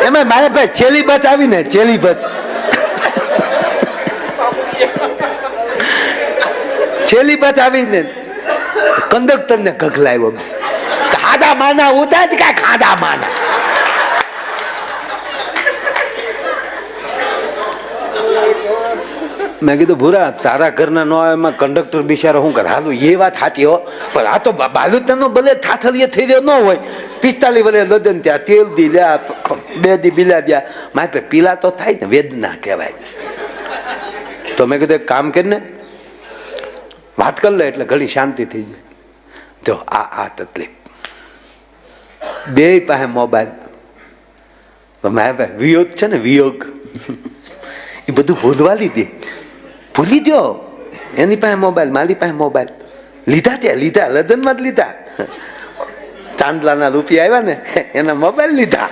એમાં મારા ભાઈ છેલ્લી બચ આવી ને, છેલ્લી બચ, છેલ્લી બચ આવી ને કંડક્ટર ને કખલાવ્યો, ખાધા માના ઉતાર કા ખાધા માના. મેં કીધું ભૂરા તારા ઘરના નો એમાં કંડક્ટર બિચારો શું કરે? હાલું એ વાત સાચી હો, પણ આ તો બાલુતનો ભલે થાથલીએ થઈ રહ્યો ન હોય, 45 વલે લદન ત્યાં તેલ દી લ્યા, 2 દી બિલા દ્યા, મારે પીલા તો થાય ને, વેદના કહેવાય. તો મેં કીધું એક કામ કરીને વાત કરી લે એટલે ઘણી શાંતિ થઈ જાય. જો આ તકલીફ, બે પાસે મોબાઈલ, મારા ભાઈ વિયોગ છે ને, વિયોગ એ બધું ભૂલવા લીધી, ભૂલી દો. એની પાસે મોબાઈલ, મારી પાસે મોબાઈલ, લીધા ત્યાં લીધા, લદનમાં જ લીધા. ચાંદલાના રૂપિયા આવ્યા ને એના મોબાઈલ લીધા.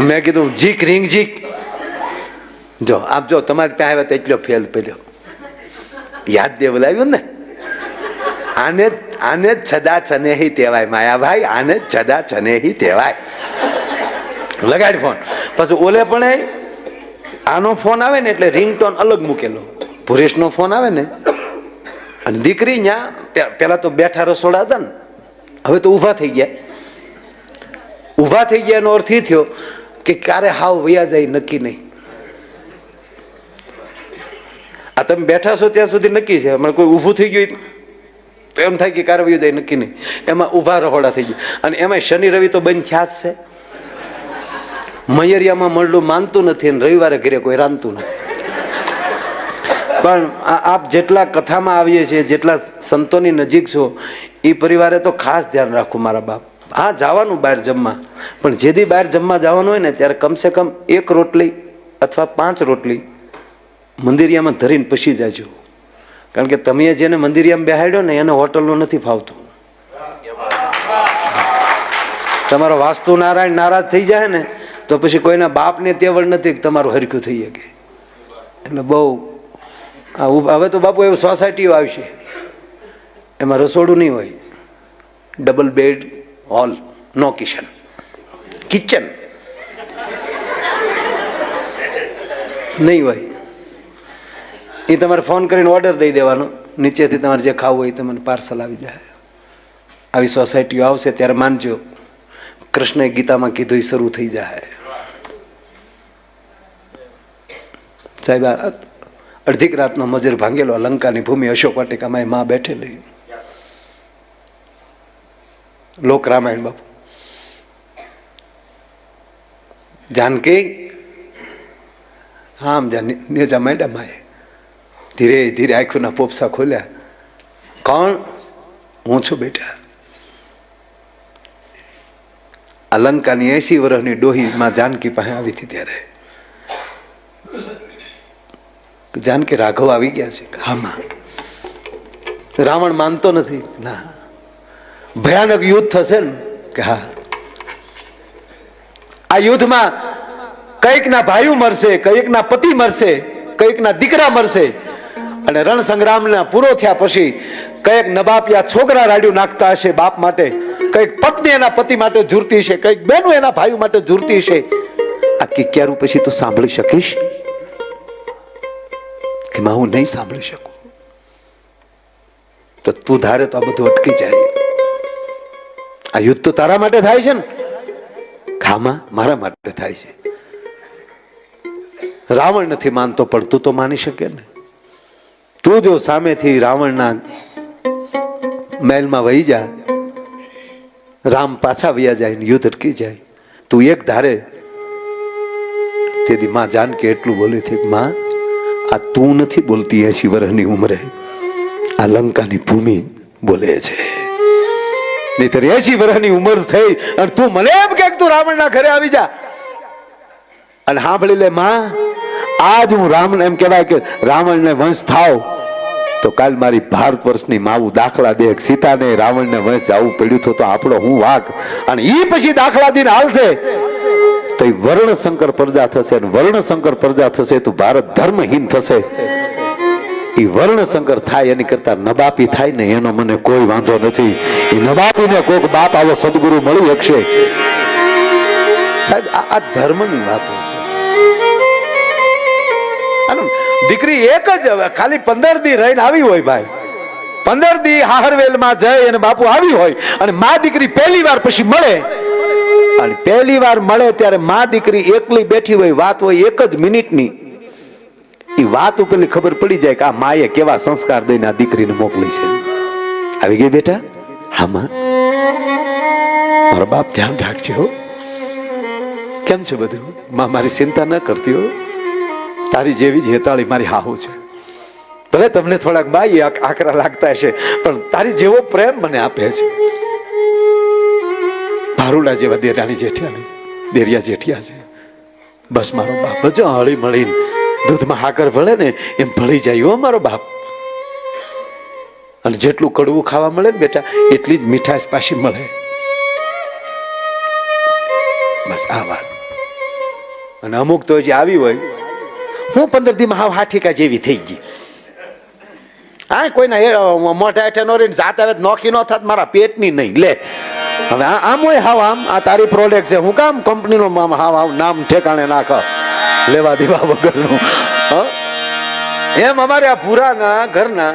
મેં કીધું જીક રિંગ જીક, જો આપ જો તમારી પાસે આવ્યા તો એટલો ફેલ પડ્યો, યાદ દેવલાવ્યું ને. આને જ છદા છનેહી કહેવાય માયાભાઈ, આને જ છદા છનેહી કહેવાય. લગાડ ફોન. પછી ઓલે પણ આનો ફોન આવે ને એટલે રિંગટોન અલગ મૂકેલો, ભુરેશનો ફોન આવે ને, અને દીકરી ત્યાં પેલા તો બેઠા રસોડા હતા ને, હવે તો ઊભા થઈ ગયા. ઊભા થઈ ગયા એનો અર્થ એ થયો કે ક્યારે હાવ વયા જાય નક્કી નહીં. આ તમે બેઠા છો ત્યાં સુધી નક્કી છે, હમણાં કોઈ ઊભું થઈ ગયું તો એમ થાય કે ક્યારે વયું જાય નક્કી નહીં. એમાં ઊભા રહોડા થઈ ગયા, અને એમાં શનિ રવિ તો બંધ થયા જ છે. મયરિયામાં મળલું માનતું નથી અને રવિવારે ઘરે કોઈ રાંધતું નથી. પણ આપ જેટલા કથામાં આવીએ છીએ, જેટલા સંતોની નજીક છો, એ પરિવારે તો ખાસ ધ્યાન રાખવું મારા બાપ. હા, જવાનું બહાર જમવા, પણ જેથી બહાર જમવા જવાનું હોય ને ત્યારે કમસે કમ 1 રોટલી અથવા 5 રોટલી મંદિરિયામાં ધરીને પછી જાજો. કારણ કે તમે જેને મંદિરિયામાં બેહાડ્યો ને એને હોટલનું નથી ફાવતું. તમારો વાસ્તુ નારાયણ નારાજ થઈ જાય ને તો પછી કોઈના બાપને તેવડ નથી કે તમારું હરખું થઈ શકે. એટલે બહુ હવે તો બાપુ એવું સોસાયટીઓ આવશે, એમાં રસોડું નહીં હોય, ડબલ બેડ, હોલ, નો કિચન, કિચન નહીં હોય. એ તમારે ફોન કરીને ઓર્ડર દઈ દેવાનો, નીચેથી તમારે જે ખાવું હોય તમને પાર્સલ આવી જાય. આવી સોસાયટીઓ આવશે ત્યારે માનજો કૃષ્ણએ ગીતામાં કીધું એ શરૂ થઈ જાય. સાહેબ અડધીક રાતનો મજર ભાંગેલો લંકાની ભૂમિ અશોક વાટિકામાં માં બેઠેલી. લોક રામાયણ બાપુ. જાનકી આમ નેજા માંડ્યા માએ, ધીરે ધીરે આંખોના પોપસા ખોલ્યા. કોણ? હું છું બેટા. આ લંકાની 80 વર્ષની ડોહી માં જાનકી પાસે આવી હતી ત્યારે જાનકી રાઘવ આવી ગયા છે. હા માં. રાવણ માનતો નથી. ના, ભયાનક યુદ્ધ થશે ને કે હા. આ યુદ્ધમાં કઈક ના ભાઈઓ મરશે, કઈક ના પતિ મરશે, કઈક ના દીકરા મરશે. અને રણ સંગ્રામ પૂરો થયા પછી કઈક નબાપિયા છોકરા રાડ્યું નાખતા હશે બાપ માટે, કઈક પત્ની એના પતિ માટે ઝૂરતી છે, કઈક બહેનો એના ભાઈઓ માટે ઝૂરતી છે. આ કિક્યારું પછી તું સાંભળી શકીશ કે માં હું નહીં સાંભળી શકું? તો તું ધારે તો આ બધું અટકી જાય. આ યુદ્ધ તો તારા માટે થાય છે ને? ખામાં મારા માટે થાય છે. રાવણ નથી માનતો પણ તું તો માની શકે ને. તું જો સામેથી રાવણના મહેલમાં વહી જા, રામ પાછા વયા જાય ને યુદ્ધ અટકી જાય, તું એક ધારે. તેથી માં જાનકી એટલું બોલી હતી, માં આ તું નથી બોલતી 80 વર્ષની ઉંમરે, આ લંકાની ભૂમિ બોલે છે. નહીતર 80 વર્ષની ઉંમર થઈ અને તું મને એમ કે તું રાવણના ઘરે આવી જા. અને સાંભળી લે માં, આજ હું રામ એમ કહેવાય કે રાવણને વંશ થાવ તો કાલ મારી ભારત વર્ષની માવું દાખલા દે. સીતાને રાવણને વંશ જવું પડ્યું તો આપણો હું વાક. અને ઈ પછી દાખલા દઈને હાલશે તો એ વર્ણ સંકર પ્રજા થશે, અને વર્ણ સંકર પ્રજા થશે તો ભારત ધર્મહીન થશે. એ વર્ણશંકર થાય એની કરતા નબાપી થાય ને એનો મને કોઈ વાંધો નથી. એ નબાપીને કોઈક બાપ આવો સદગુરુ મળી શકશે. સાહેબ આ ધર્મની વાતો છે. દીકરી એક જ ખાલી 15 દી રહીને આવી હોય ભાઈ, 15 દી હાહરવેલમાં જઈ અને બાપુ આવી હોય અને મા દીકરી પહેલી વાર પછી મળે, અને પહેલી વાર મળે ત્યારે મા દીકરી એકલી બેઠી હોય, વાત હોય 1 જ મિનિટની, એ વાત ઉપરની ખબર પડી જાય કે આ માએ કેવા સંસ્કાર દઈને આ દીકરીને મોકલી છે. આવી ગઈ બેટા? હા માં. મારો બાપ ધ્યાન રાખજે હો. કેમ છે બધું? માં મારી ચિંતા ન કરતી હો, તારી જેવી જ હેતાળી મારી હાહુ છે. ભલે તમને થોડાક બાઈ આકરા લાગતા હશે પણ તારી જેવો પ્રેમ મને આપે છે. ભારુડા જેવા દેરિયા જેઠિયા છે. બસ મારો બાપ જો હળી મળીને દૂધમાં હાકર ભળે ને એમ ભળી જાય હો મારો બાપ. અને જેટલું કડવું ખાવા મળે ને બેટા એટલી જ મીઠાશ પાછી મળે. બસ આ વાત. અને અમુક તો જે આવી હોય, હું 15 દીમાં હાવ હાઠીકા જેવી થઈ ગઈ. હા, કોઈના મોઢા હેઠે નો રહીને જાત આવે નોખી નો થાત મારા પેટની નહીં. લે હવે આમ હોય હાવ આમ આ તારી પ્રોડક્ટ છે, હું કામ કંપનીનું હાવ નામ ઠેકાણે નાખ લેવા દેવા વગરનું. એમ અમારે આ પુરાના ઘરના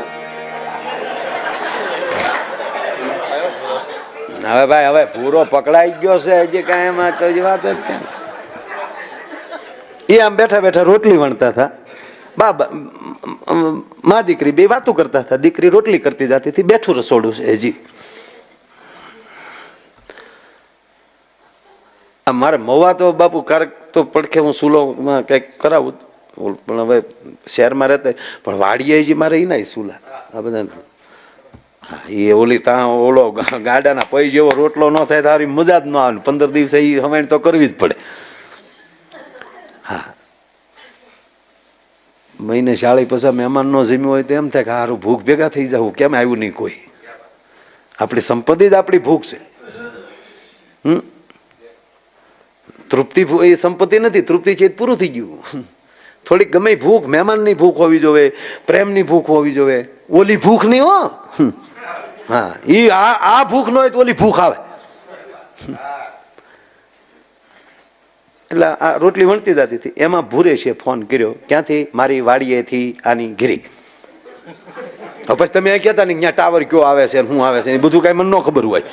હવે ભાઈ હવે પૂરો પકડાઈ ગયો છે હજી કાંઈ એમાં તો વાત જ કેમ. એ આમ બેઠા બેઠા રોટલી વણતા હતા. બાબા મા દીકરી બે વાતો કરતા હતા. દીકરી રોટલી કરતી જતી હતી, બેઠું રસોડું છે હજી. મારે મવા તો બાપુ ક્યારેક તો પડખે હું સુલોમાં કંઈક કરાવું પણ હવે શહેરમાં રહેતા પણ વાડીએ હજી મારે એ ના સુલા આ બધા. હા એ ઓલી ત્યાં ઓલો ગાડાના પૈ જેવો રોટલો ન થાય તારી મજા જ ન આવે. 15 દિવસે એ હવાણ તો કરવી જ પડે. હા, મહિને શાળી પછી મહેમાન નો જમ્યું હોય તો એમ થાય કે હારું ભૂખ ભેગા થઈ જવું, કેમ આવ્યું નહીં કોઈ. આપણી સંપત્તિ જ આપણી ભૂખ છે. તૃપ્તિ એ સંપત્તિ નથી, તૃપ્તિ છે પૂરું થઈ ગયું. થોડીક ગમે ભૂખ, મહેમાનની ભૂખ હોવી જોઈએ, પ્રેમની ભૂખ હોવી જોઈએ. ઓલી ભૂખ નહીં હો. હા, એ આ ભૂખ ન હોય તો ઓલી ભૂખ આવે. એટલે આ રોટલી વણતી જતી હતી એમાં ભૂરે છે ફોન કર્યો. ક્યાંથી? મારી વાડીએથી આની ઘીરી. પછી તમે કહેતા ને ત્યાં ટાવર કયો આવે છે શું આવે છે એ બધું કઈ મને ન ખબર હોય.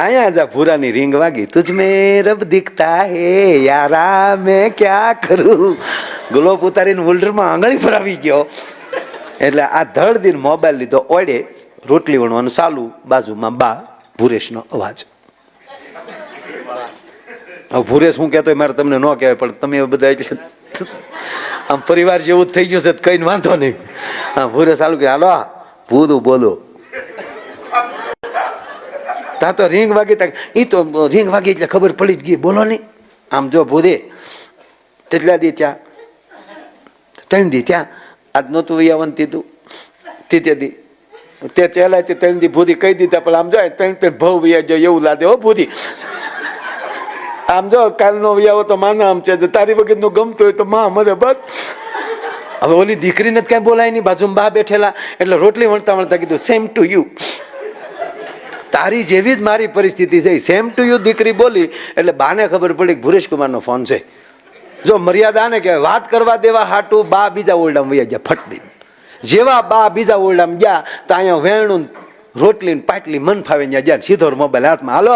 આયા જા ભૂરાની રીંગ વાગી. તુજ મેં રબ દિખતા હે યારા મેં ક્યા કરું. ગ્લોબ ઉતારીને હોલ્ડરમાં આંગળી પર આવી ગયો. એટલે આ ધડ દિન મોબાઈલ લીધો, ઓડે રોટલી વણવાનું ચાલુ, બાજુમાં બા ભૂરેશનો અવાજ. હવે ભૂરેશ શું કહેતો મારે તમને ન કહેવાય પણ તમે બધા એટલે આમ પરિવાર જેવું જ થઈ ગયું છે કઈ વાંધો નહીં. હા, ભૂરેશ ચાલુ કે હાલો ભૂરું બોલો. ત્યાં તો રીંગ વાગી, એ તો રીંગ વાગી એટલે ખબર પડી જ ગઈ. બોલો નહીં આમ જો ભૂરે તેટલા દી ત્યાં 3 દી ત્યાં આજ નહોતું વૈયાવન દીધું તે દી તે ચહેલા 3 દી ભૂરી કહી દીધા પણ આમ જો 3 ભવ વૈયા જો એવું લાગે હો ભૂરી. આમ જો કાલનો વૈયાવો તો માના આમ છે, તારી વગર નું ગમતું હોય તો માં મરે બસ. હવે ઓલી દીકરીને જ કઈ બોલાય નહીં, બાજુમાં બા બેઠેલા એટલે રોટલી વણતા વણતા કીધું સેમ ટુ યુ. તારી જેવી જ મારી પરિસ્થિતિ છે. સેમ ટુ યુ દીકરી બોલી એટલે બાને ખબર પડી કે ભુરેશ કુમારનો ફોન છે. જો મર્યાદા ને કે વાત કરવા દેવા હાટું બા બીજા ઓરડામાં વયા ગયા ફટદી. જેવા બા બીજા ઓરડામાં ગયા તો અહીંયા વેણું રોટલી પાટલી મન ફાવે ત્યાં ગયા. સીધો મોબાઈલ હાથમાં. હાલો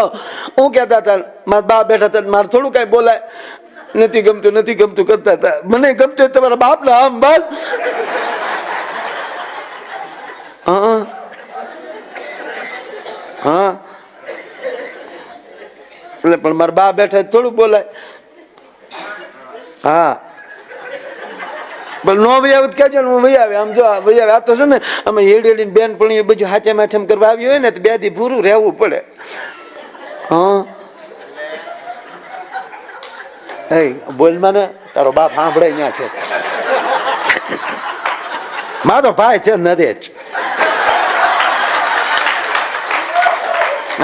હું કહેતા હતા મારા બા બેઠા હતા, મારે થોડું કઈ બોલાય નથી ગમતું કરતા હતા. મને ગમતું તમારા બાપ ના આમ બસ. હા એટલે પણ મારા બા બેઠા થોડું બોલાય. હા પણ નો ભાઈ આવું કેજો ને હું ભાઈ આવે. આમ જો ભાઈ આવે આ તો છે ને અમે હેડી બેન પણ એ બધું હાચે માઠેમ કરવા આવી હોય ને તો 2 દી પૂરું રહેવું પડે. હા એ બોલમાં ને તારો બાપ સાંભળે ત્યાં છે. મારો ભાઈ છે નરેજ.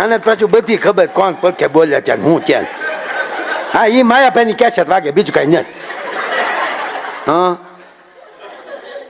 આને પાછું બધી ખબર કોણ પડખે બોલ્યા ત્યાં હું ક્યાં. હા એ માયાભાઈ ની કેસેટ વાગે બીજું કઈ નહીં. હા